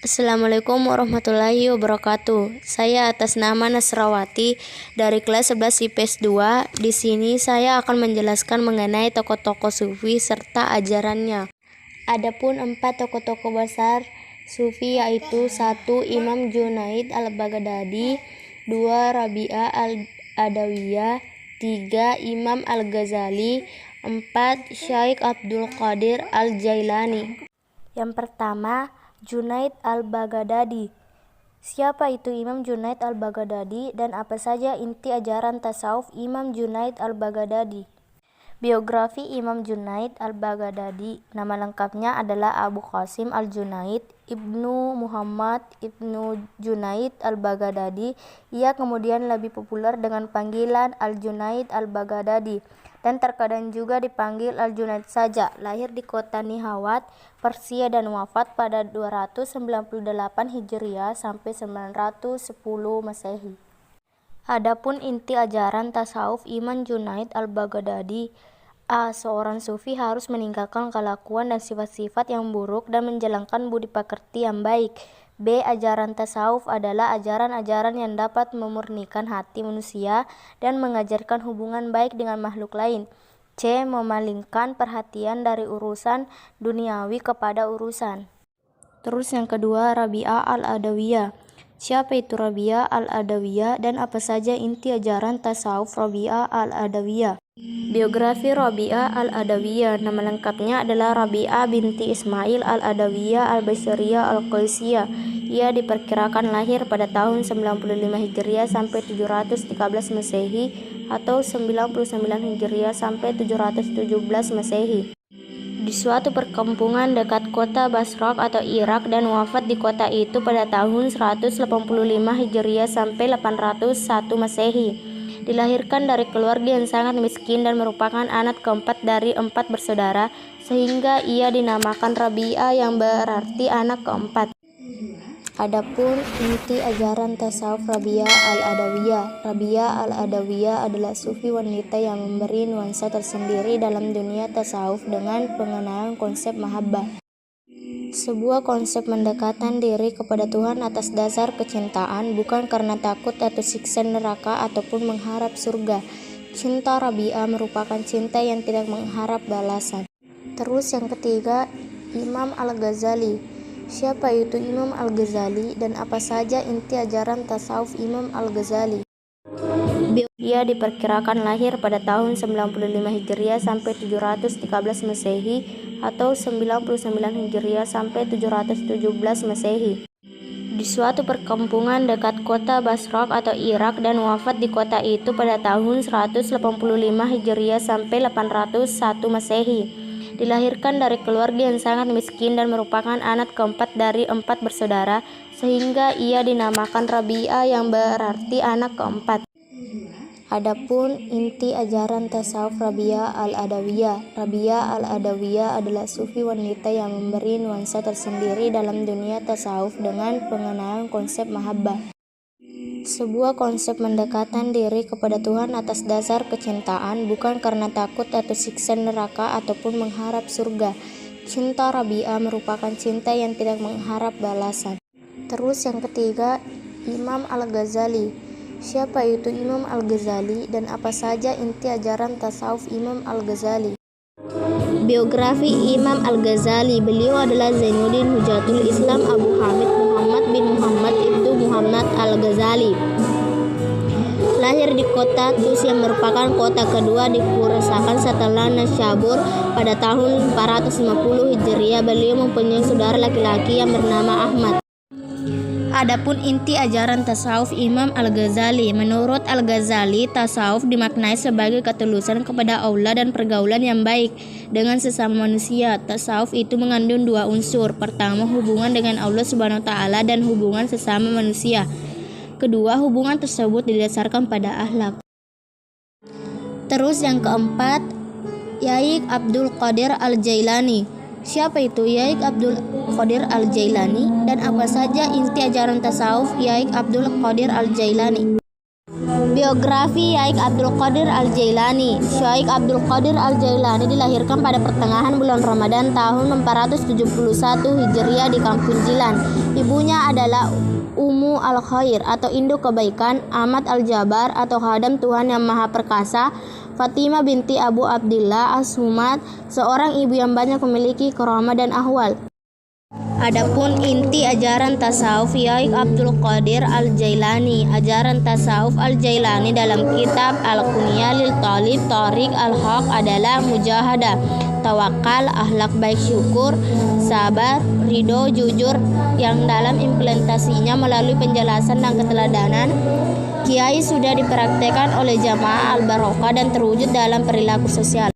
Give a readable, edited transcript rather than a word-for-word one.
Assalamualaikum warahmatullahi wabarakatuh. Saya atas nama Nasrawati dari kelas 11 IPS 2. Di sini saya akan menjelaskan mengenai tokoh-tokoh sufi serta ajarannya. Adapun 4 tokoh-tokoh besar sufi yaitu 1. Imam Junaid al-Baghdadi, 2. Rabi'ah al-Adawiyah, 3. Imam al-Ghazali, 4. Syekh Abdul Qadir al-Jailani. Yang pertama, Junaid al-Baghdadi. Siapa itu Imam Junaid al-Baghdadi dan apa saja inti ajaran tasawuf Imam Junaid al-Baghdadi? Biografi Imam Junaid al-Baghdadi. Nama lengkapnya adalah Abu Qasim al-Junaid Ibnu Muhammad Ibnu Junaid al-Baghdadi. Ia kemudian lebih populer dengan panggilan al-Junaid al-Baghdadi dan terkadang juga dipanggil al-Junaid saja. Lahir di kota Nihawat, Persia dan wafat pada 298 Hijriah sampai 910 Masehi. Adapun inti ajaran tasawuf Imam Junaid al-Baghdadi: A. Seorang sufi harus meninggalkan kelakuan dan sifat-sifat yang buruk dan menjalankan budi pekerti yang baik. B. Ajaran tasawuf adalah ajaran-ajaran yang dapat memurnikan hati manusia dan mengajarkan hubungan baik dengan makhluk lain. C. Memalingkan perhatian dari urusan duniawi kepada urusan. Terus yang kedua, Rabi'ah al-Adawiyah. Siapa itu Rabi'ah al-Adawiyah dan apa saja inti ajaran tasawuf Rabi'ah al-Adawiyah? Biografi Rabi'ah al-Adawiyah. Nama lengkapnya adalah Rabi'ah binti Ismail al-Adawiyah al-Basriyah al-Qaisiyah. Ia diperkirakan lahir pada tahun 95 Hijriah sampai 713 Masehi atau 99 Hijriah sampai 717 Masehi. Di suatu perkampungan dekat kota Basra atau Irak dan wafat di kota itu pada tahun 185 Hijriah sampai 801 Masehi. Dilahirkan dari keluarga yang sangat miskin dan merupakan anak keempat dari 4 bersaudara, sehingga ia dinamakan Rabi'ah yang berarti anak keempat. Adapun inti ajaran tasawuf Rabi'ah al-Adawiyah. Rabi'ah al-Adawiyah adalah sufi wanita yang memberi nuansa tersendiri dalam dunia tasawuf dengan pengenalan konsep mahabbah, sebuah konsep mendekatan diri kepada Tuhan atas dasar kecintaan, bukan karena takut atau siksa neraka ataupun mengharap surga. Cinta Rabi'ah merupakan cinta yang tidak mengharap balasan. Terus yang ketiga, Imam al-Ghazali. Siapa itu Imam al-Ghazali dan apa saja inti ajaran tasawuf Imam al-Ghazali? Ia diperkirakan lahir pada tahun 95 Hijriah sampai 713 Masehi atau 99 Hijriah sampai 717 Masehi. Di suatu perkampungan dekat kota Basra atau Irak dan wafat di kota itu pada tahun 185 Hijriah sampai 801 Masehi. Dilahirkan dari keluarga yang sangat miskin dan merupakan anak keempat dari 4 bersaudara, sehingga ia dinamakan Rabi'ah yang berarti anak keempat. Adapun inti ajaran tasawuf Rabi'ah al-Adawiyah. Rabi'ah al-Adawiyah adalah sufi wanita yang memberi nuansa tersendiri dalam dunia tasawuf dengan pengenalan konsep mahabbah, sebuah konsep mendekatan diri kepada Tuhan atas dasar kecintaan, bukan karena takut atau siksa neraka ataupun mengharap surga. Cinta Rabi'ah merupakan cinta yang tidak mengharap balasan. Terus yang ketiga, Imam al-Ghazali. Siapa itu Imam al-Ghazali dan apa saja inti ajaran tasawuf Imam al-Ghazali? Biografi Imam al-Ghazali. Beliau adalah Zainuddin Hujatul Islam Abu Hamid Muhammad bin Muhammad Ibnu Muhammad al-Ghazali. Lahir di kota Tus yang merupakan kota kedua di Khurasan setelah Naisabur pada tahun 450 Hijriah. Beliau mempunyai saudara laki-laki yang bernama Ahmad. Adapun inti ajaran tasawuf Imam al-Ghazali. Menurut al-Ghazali, tasawuf dimaknai sebagai ketulusan kepada Allah dan pergaulan yang baik dengan sesama manusia. Tasawuf itu mengandung 2 unsur. Pertama, hubungan dengan Allah Subhanahu wa taala dan hubungan sesama manusia. Kedua, hubungan tersebut didasarkan pada akhlak. Terus yang keempat, Syekh Abdul Qadir al-Jailani. Siapa itu Syekh Abdul Qadir al-Jailani dan apa saja inti ajaran tasawuf Syekh Abdul Qadir al-Jailani? Biografi Syaikh Abdul Qadir Al-Jailani. Syaikh Abdul Qadir Al-Jailani dilahirkan pada pertengahan bulan Ramadan tahun 471 Hijriah di Kampung Jilan. Ibunya adalah Ummu Al-Khair atau induk kebaikan, Amat Al-Jabar atau khadam Tuhan yang Maha Perkasa, Fatimah binti Abu Abdillah As-Sumat, seorang ibu yang banyak memiliki karamah dan ahwal. Adapun inti ajaran tasawuf Syaikh Abdul Qadir Al-Jailani. Ajaran tasawuf Al-Jailani dalam kitab Al-Kunya lil Talib Tariq Al-Haq adalah mujahadah, tawakal, akhlak baik, syukur, sabar, ridho, jujur, yang dalam implementasinya melalui penjelasan dan keteladanan Kiai sudah dipraktekkan oleh jamaah Al-Barokah dan terwujud dalam perilaku sosial.